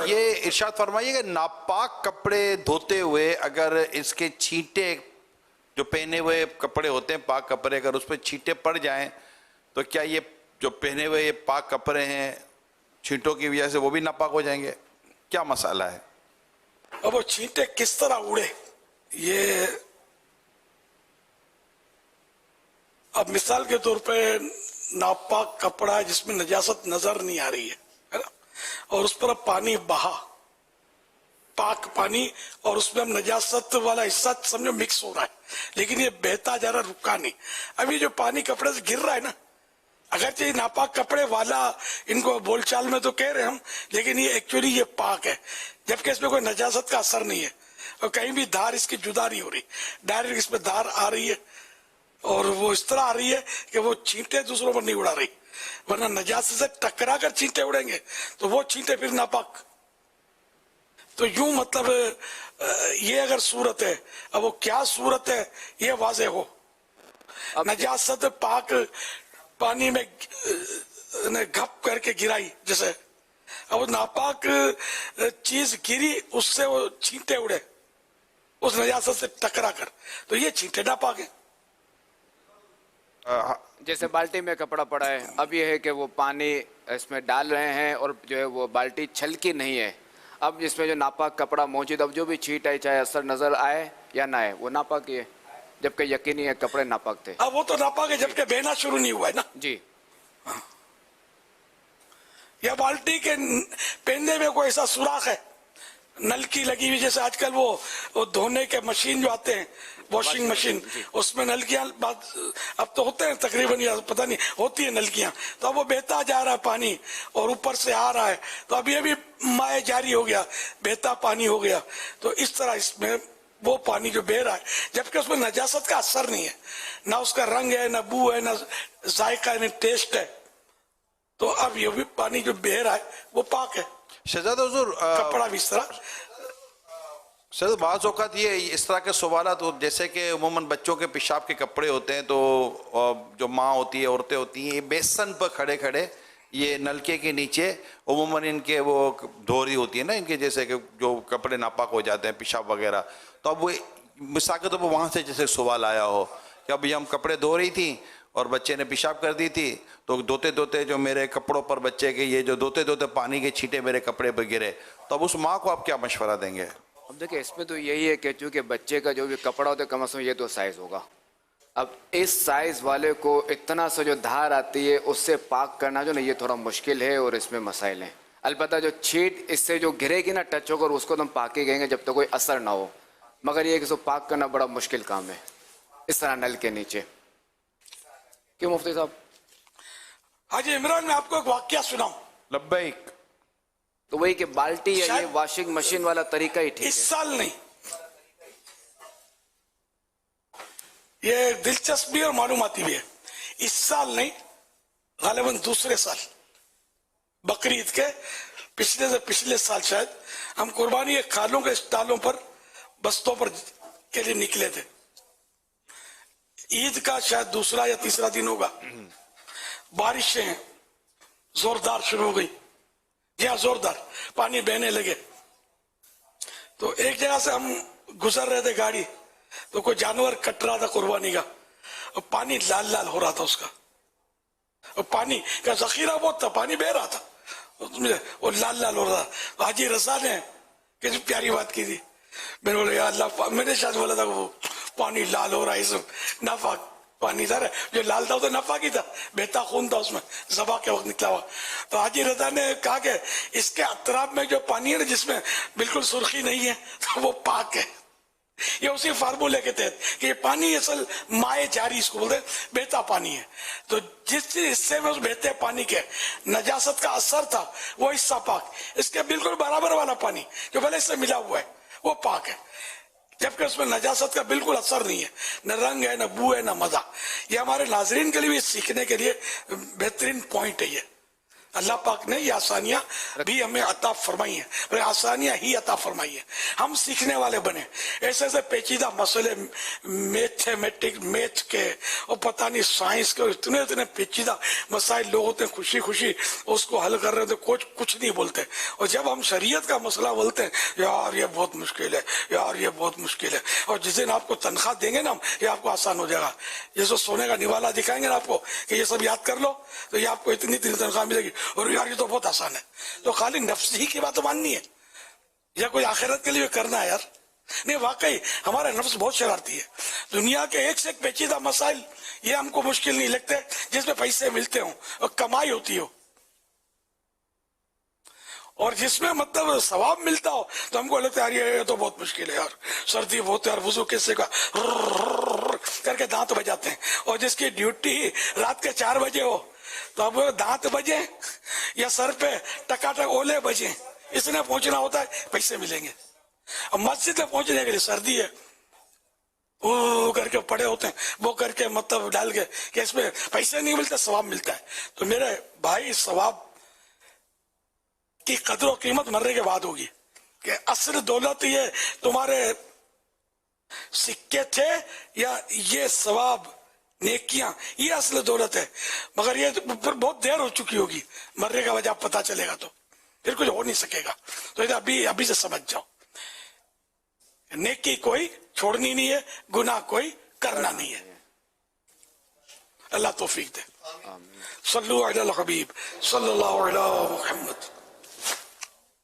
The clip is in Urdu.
یہ ارشاد فرمائیے کہ ناپاک کپڑے دھوتے ہوئے اگر اس کے چھینٹے جو پہنے ہوئے کپڑے ہوتے ہیں پاک کپڑے اگر اس پہ چھینٹے پڑ جائیں تو کیا یہ جو پہنے ہوئے یہ پاک کپڑے ہیں چھینٹوں کی وجہ سے وہ بھی ناپاک ہو جائیں گے؟ کیا مسئلہ ہے؟ اب وہ چھینٹے کس طرح اڑے، یہ اب مثال کے طور پہ ناپاک کپڑا جس میں نجاست نظر نہیں آ رہی ہے نا، اور اس پر اب پانی بہا، پاک پانی، اور اس میں اب نجاست والا حصہ سمجھو مکس ہو رہا ہے، لیکن یہ بہتا جا رہا، رکا نہیں۔ ابھی جو پانی کپڑے سے گر رہا ہے نا، اگرچہ یہ ناپاک کپڑے والا ان کو بول چال میں تو کہہ رہے ہم، لیکن یہ ایکچولی یہ پاک ہے، جبکہ اس میں کوئی نجاست کا اثر نہیں ہے، اور کہیں بھی دھار اس کی جدا نہیں ہو رہی، ڈائریکٹ اس میں دھار آ رہی ہے، اور وہ اس طرح آ رہی ہے کہ وہ چھینٹے دوسروں پر نہیں اڑا رہی، ورنہ نجاست سے ٹکرا کر چھینٹے اڑیں گے تو وہ چھینٹے پھر ناپاک۔ تو یوں مطلب یہ اگر صورت ہے، اب وہ کیا صورت ہے یہ واضح ہو، نجاست پاک پانی میں گھپ کر کے گرائی جیسے، اب وہ ناپاک چیز گری، اس سے وہ چھینٹے اڑے اس نجاست سے ٹکرا کر، تو یہ چھینٹے ناپاک ہیں۔ جیسے بالٹی میں کپڑا پڑا ہے، اب یہ ہے کہ وہ پانی اس میں ڈال رہے ہیں اور جو ہے وہ بالٹی چھلکی نہیں ہے، اب اس میں جو ناپاک کپڑا موجود، اب جو بھی چھینٹ آئے چاہے اثر نظر آئے یا نہ آئے وہ ناپاک ہی ہے، جبکہ یقینی ہے کپڑے ناپاک تھے۔ اب وہ تو ناپاک ہے جبکہ بہنا شروع نہیں ہوا ہے نا۔ جی، یا بالٹی کے پہننے میں کوئی ایسا سوراخ ہے، نلکی لگی ہوئی، جیسے آج کل وہ دھونے کے مشین جو آتے ہیں، واشنگ مشین، اس میں نلکیاں اب تو ہوتے ہیں تقریباً، یا پتہ نہیں ہوتی ہیں نلکیاں، تو اب وہ بہتا جا رہا ہے پانی اور اوپر سے آ رہا ہے، تو اب یہ بھی مائع جاری ہو گیا، بہتا پانی ہو گیا، تو اس طرح اس میں وہ پانی جو بہ رہا ہے جبکہ اس میں نجاست کا اثر نہیں ہے، نہ اس کا رنگ ہے، نہ بو ہے، نہ ذائقہ ہے، نہ ٹیسٹ ہے، تو اب یہ بھی پانی جو بہ رہا ہے وہ پاک ہے۔ شہزادہ حضور کپڑا بھی اس طرح۔ سر بعض اوقات یہ اس طرح کے سوالات جیسے کہ عموماً بچوں کے پیشاب کے کپڑے ہوتے ہیں تو جو ماں ہوتی ہے، عورتیں ہوتی ہیں، یہ بیسن پر کھڑے کھڑے یہ نلکے کے نیچے عموماً ان کے وہ دھو رہی ہوتی ہے نا، ان کے جیسے کہ جو کپڑے ناپاک ہو جاتے ہیں پیشاب وغیرہ، تو اب وہ مثال کے طور پر وہاں سے جیسے سوال آیا ہو کہ اب یہ ہم کپڑے دھو رہی تھیں اور بچے نے پیشاب کر دی تھی، تو دھوتے دھوتے جو میرے کپڑوں پر بچے کے یہ جو دھوتے دھوتے پانی کے چھینٹے میرے کپڑے پہ گرے، تو اب اس ماں کو آپ کیا مشورہ دیں گے؟ اب دیکھیں اس میں تو یہی ہے کہ چونکہ بچے کا جو بھی کپڑا ہوتا ہے کم از کم یہ تو سائز ہوگا، اب اس سائز والے کو اتنا سا جو دھار آتی ہے اس سے پاک کرنا جو نا یہ تھوڑا مشکل ہے اور اس میں مسائل ہیں۔ البتہ جو چھینٹ اس سے جو گرے گی نا ٹچ ہو کر، اس کو تو ہم پاک ہی کہیں گے جب تک کوئی اثر نہ ہو، مگر یہ کہ اس کو پاک کرنا بڑا مشکل کام ہے اس طرح نل کے نیچے۔ کیوں مفتی صاحب؟ حاجی عمران میں آپ کو ایک واقعہ سناؤں۔ لبیک۔ تو وہی کہ بالٹی یا یہ واشنگ مشین والا طریقہ ہی ٹھیک اس ہے۔ سال نہیں، یہ دلچسپی اور معلوماتی بھی ہے، اس سال نہیں، غالباً دوسرے سال بقرعید کے پچھلے سے پچھلے سال شاید ہم قربانی کے کھالوں کے اسٹالوں پر بستوں پر کے لیے نکلے تھے، عید کا شاید دوسرا یا تیسرا دن ہوگا، بارشیں زوردار شروع ہو گئی، جہاں زوردار پانی بہنے لگے، تو ایک جگہ سے ہم گزر رہے تھے گاڑی، تو کوئی جانور کٹ رہا تھا قربانی کا، اور پانی لال لال ہو رہا تھا اس کا، اور پانی کا ذخیرہ بہت تھا، پانی بہ رہا تھا، وہ لال لال ہو رہا تھا۔ تو حاجی رضا نے کتنی پیاری بات کی تھی، میں نے بولا یا اللہ، میں نے شاید بولا تھا کہ وہ پانی لال ہو رہا ہے، اس ناپاک پانی تھا، جو لال تھا وہ تو ناپاک ہی تھا، بہتا خون تھا اس میں، ذبح کے وقت نکلا ہوا۔ تو حاجی رضا نے کہا کہ اس کے اطراف میں جو پانی ہے نا جس میں بالکل سرخی نہیں ہے تو وہ پاک ہے۔ یہ اسی فارمولے کے تحت کہ یہ پانی اصل مائع جاری اس کو بولتے ہیں، بہتا پانی ہے، تو جس حصے میں اس بہتے پانی کے نجاست کا اثر تھا وہ حصہ پاک، اس کے بالکل برابر والا پانی جو بھلے اس سے ملا ہوا ہے وہ پاک ہے، جبکہ اس میں نجاست کا بالکل اثر نہیں ہے، نہ رنگ ہے، نہ بو ہے، نہ مزہ۔ یہ ہمارے ناظرین کے لیے بھی سیکھنے کے لیے بہترین پوائنٹ ہے یہ، اللہ پاک نے یہ آسانیاں بھی ہمیں عطا فرمائی ہیں، اور آسانیاں ہی عطا فرمائی ہیں، ہم سیکھنے والے بنے. ایسے ایسے پیچیدہ مسئلے میتھ کے اور پتہ نہیں سائنس کے، اتنے اتنے پیچیدہ مسائل لوگ ہوتے ہیں خوشی خوشی اس کو حل کر رہے ہوتے، کچھ نہیں بولتے. اور جب ہم شریعت کا مسئلہ بولتے ہیں، یار یہ بہت مشکل ہے، یار یہ بہت مشکل ہے، اور جس دن آپ کو تنخواہ دیں گے نا ہم، یہ آپ کو آسان ہو جائے گا. جیسے سونے کا نوالا دکھائیں گے نا آپ کو کہ یہ سب یاد کر لو تو یہ آپ کو اتنی تنخواہ ملے گی، اور یار یہ تو بہت آسان ہے. تو خالی نفس ہی کی بات ماننی ہے یا کوئی آخرت کے لیے کرنا ہے؟ یار نہیں، واقعی ہمارا نفس بہت شرارتی ہے. دنیا کے ایک سے ایک پیچیدہ مسائل یہ ہم کو مشکل نہیں لگتے جس میں پیسے ملتے ہوں اور کمائی ہوتی ہو، اور جس میں مطلب ثواب ملتا ہو تو ہم کو لگتا ہے یار یہ تو بہت مشکل ہے، یار سردی بہت ہے، یار وضو کیسے کا کر کے دانت بجاتے ہیں. اور جس کی ڈیوٹی رات کے 4 بجے ہو تو اب دانت بجے یا سر پہ ٹکاٹک اولے بجے، اس نے پہنچنا ہوتا ہے، پیسے ملیں گے. اب مسجد میں پہنچنے کے لیے سردی ہے، وہ کر کے پڑے ہوتے ہیں، وہ کر کے مطلب ڈال کے کہ اس میں پیسے نہیں ملتے، ثواب ملتا ہے. تو میرے بھائی، ثواب کی قدر و قیمت مرنے کے بعد ہوگی. کہ اصل دولت یہ تمہارے سکے تھے یا یہ ثواب نیکیاں، یہ اصل دولت ہے. مگر یہ پھر بہت دیر ہو چکی ہوگی، مرنے کا وجہ پتہ چلے گا تو پھر کچھ ہو نہیں سکے گا. تو ابھی سے سمجھ جاؤ، نیکی کوئی چھوڑنی نہیں ہے، گناہ کوئی کرنا نہیں ہے. اللہ توفیق دے. صلو علی الحبیب صلی اللہ علیہ محمد.